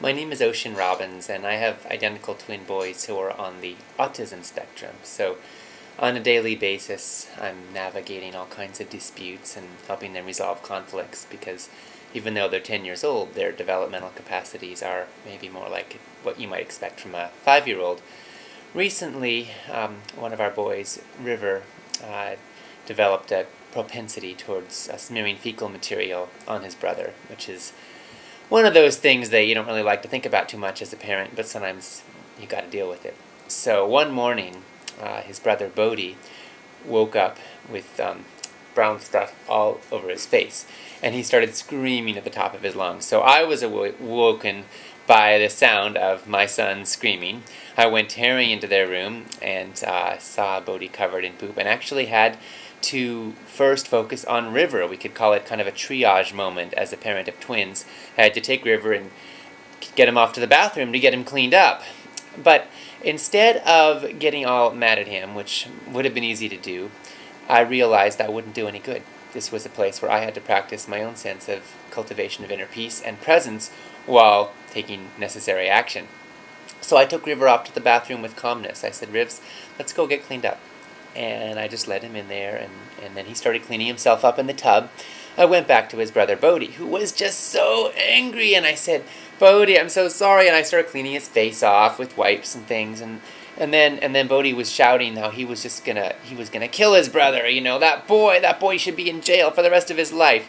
My name is Ocean Robbins, and I have identical twin boys who are on the autism spectrum. So, on a daily basis, I'm navigating all kinds of disputes and helping them resolve conflicts because even though they're 10 years old, their developmental capacities are maybe more like what you might expect from a 5-year-old. Recently, one of our boys, River, developed a propensity towards smearing fecal material on his brother, which is one of those things that you don't really like to think about too much as a parent, but sometimes you got to deal with it. So one morning, his brother Bodhi woke up with brown stuff all over his face, and he started screaming at the top of his lungs. So I was awoken by the sound of my son screaming. I went tearing into their room and saw Bodhi covered in poop, and actually had to first focus on River. We could call it kind of a triage moment as a parent of twins. I had to take River and get him off to the bathroom to get him cleaned up. But instead of getting all mad at him, which would have been easy to do, I realized that wouldn't do any good. This was a place where I had to practice my own sense of cultivation of inner peace and presence while taking necessary action. So I took River off to the bathroom with calmness. I said, "Rivs, let's go get cleaned up." And I just led him in there, and then he started cleaning himself up in the tub. I went back to his brother Bodhi, who was just so angry, and I said, "Bodhi, I'm so sorry," and I started cleaning his face off with wipes and things, and then Bodhi was shouting how he was gonna kill his brother. That boy should be in jail for the rest of his life.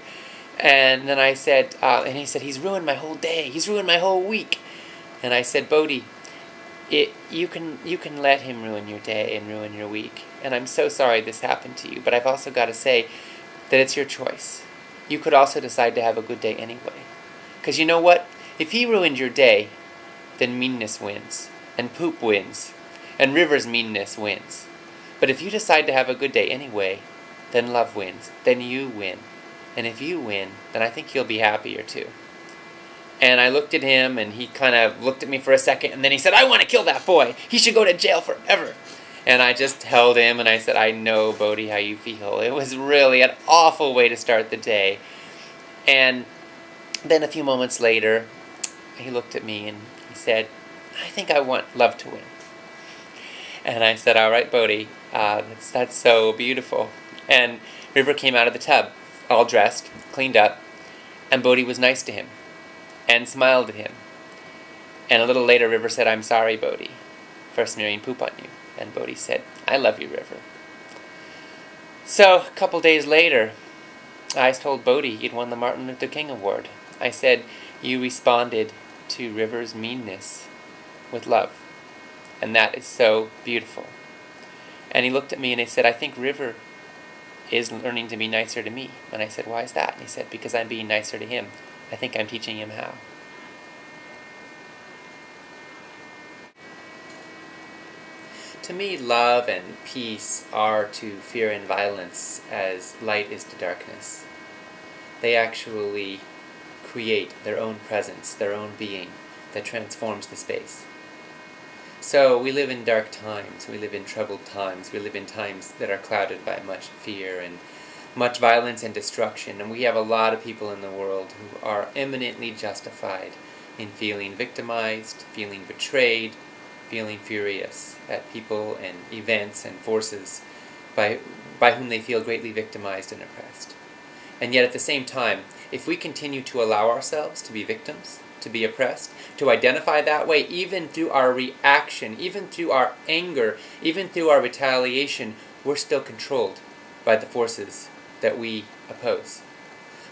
And then I said, and he said, "He's ruined my whole day. He's ruined my whole week." And I said, "Bodhi, you can let him ruin your day and ruin your week. And I'm so sorry this happened to you, but I've also got to say that it's your choice. You could also decide to have a good day anyway. Because you know what? If he ruined your day, then meanness wins, and poop wins, and River's meanness wins. But if you decide to have a good day anyway, then love wins, then you win. And if you win, then I think you'll be happier too." And I looked at him, and he kind of looked at me for a second, and then he said, "I want to kill that boy. He should go to jail forever." And I just held him, and I said, "I know, Bodhi, how you feel." It was really an awful way to start the day. And then a few moments later, he looked at me, and he said, "I think I want love to win." And I said, "All right, Bodhi, that's so beautiful." And River came out of the tub, all dressed, cleaned up, and Bodhi was nice to him and smiled at him. And a little later, River said, "I'm sorry, Bodhi, for smearing poop on you." And Bodhi said, "I love you, River." So, a couple days later, I told Bodhi he'd won the Martin Luther King Award. I said, "You responded to River's meanness with love. And that is so beautiful." And he looked at me and he said, "I think River is learning to be nicer to me." And I said, "Why is that?" And he said, "Because I'm being nicer to him. I think I'm teaching him how." To me, love and peace are to fear and violence as light is to darkness. They actually create their own presence, their own being that transforms the space. So we live in dark times, we live in troubled times, we live in times that are clouded by much fear and much violence and destruction, and we have a lot of people in the world who are eminently justified in feeling victimized, feeling betrayed, feeling furious at people and events and forces by whom they feel greatly victimized and oppressed. And yet at the same time, if we continue to allow ourselves to be victims, to be oppressed, to identify that way, even through our reaction, even through our anger, even through our retaliation, we're still controlled by the forces that we oppose.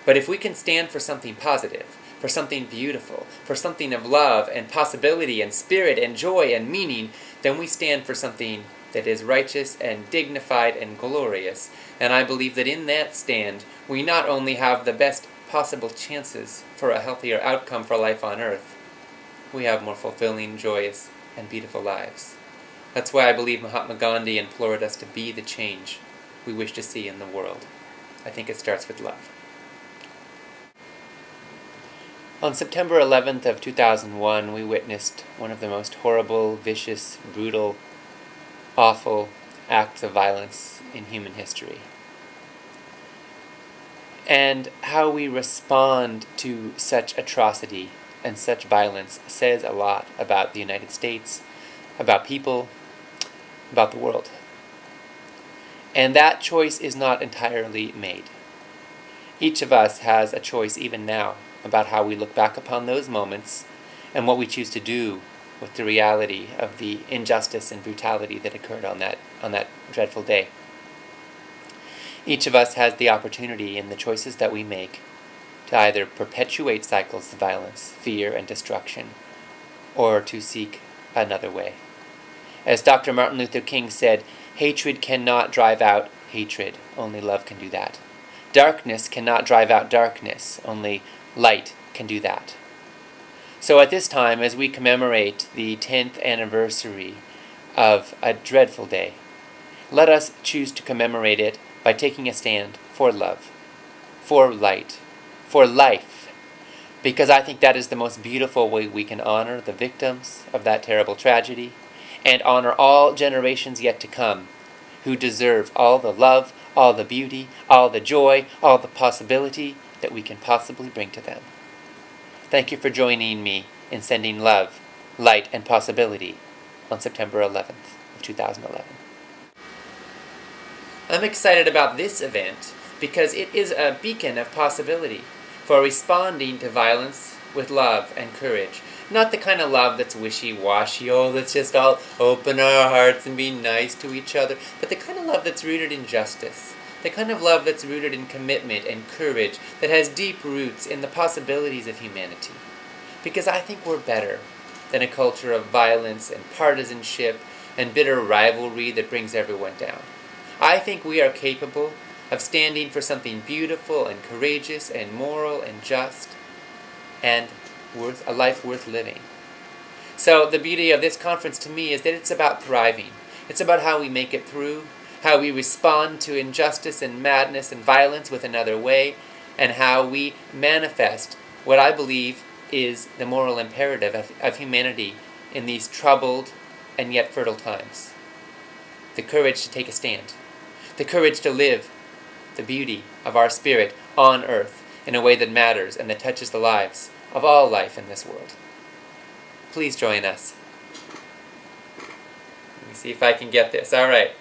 But if we can stand for something positive, for something beautiful, for something of love and possibility and spirit and joy and meaning, then we stand for something that is righteous and dignified and glorious. And I believe that in that stand, we not only have the best possible chances for a healthier outcome for life on earth, we have more fulfilling, joyous, and beautiful lives. That's why I believe Mahatma Gandhi implored us to be the change we wish to see in the world. I think it starts with love. On September 11th of 2001, we witnessed one of the most horrible, vicious, brutal, awful acts of violence in human history. And how we respond to such atrocity and such violence says a lot about the United States, about people, about the world. And that choice is not entirely made. Each of us has a choice even now about how we look back upon those moments and what we choose to do with the reality of the injustice and brutality that occurred on that dreadful day. Each of us has the opportunity in the choices that we make to either perpetuate cycles of violence, fear, and destruction, or to seek another way. As Dr. Martin Luther King said, hatred cannot drive out hatred, only love can do that. Darkness cannot drive out darkness, only light can do that. So at this time, as we commemorate the 10th anniversary of a dreadful day, let us choose to commemorate it by taking a stand for love, for light, for life, because I think that is the most beautiful way we can honor the victims of that terrible tragedy and honor all generations yet to come who deserve all the love, all the beauty, all the joy, all the possibility that we can possibly bring to them. Thank you for joining me in sending love, light, and possibility on September 11th of 2011. I'm excited about this event because it is a beacon of possibility for responding to violence with love and courage. Not the kind of love that's wishy-washy, let's just all open our hearts and be nice to each other, but the kind of love that's rooted in justice. The kind of love that's rooted in commitment and courage, that has deep roots in the possibilities of humanity. Because I think we're better than a culture of violence and partisanship and bitter rivalry that brings everyone down. I think we are capable of standing for something beautiful and courageous and moral and just and a life worth living. So the beauty of this conference to me is that it's about thriving. It's about how we make it through, how we respond to injustice and madness and violence with another way, and how we manifest what I believe is the moral imperative of humanity in these troubled and yet fertile times. The courage to take a stand. The courage to live the beauty of our spirit on earth in a way that matters and that touches the lives of all life in this world. Please join us. Let me see if I can get this. All right.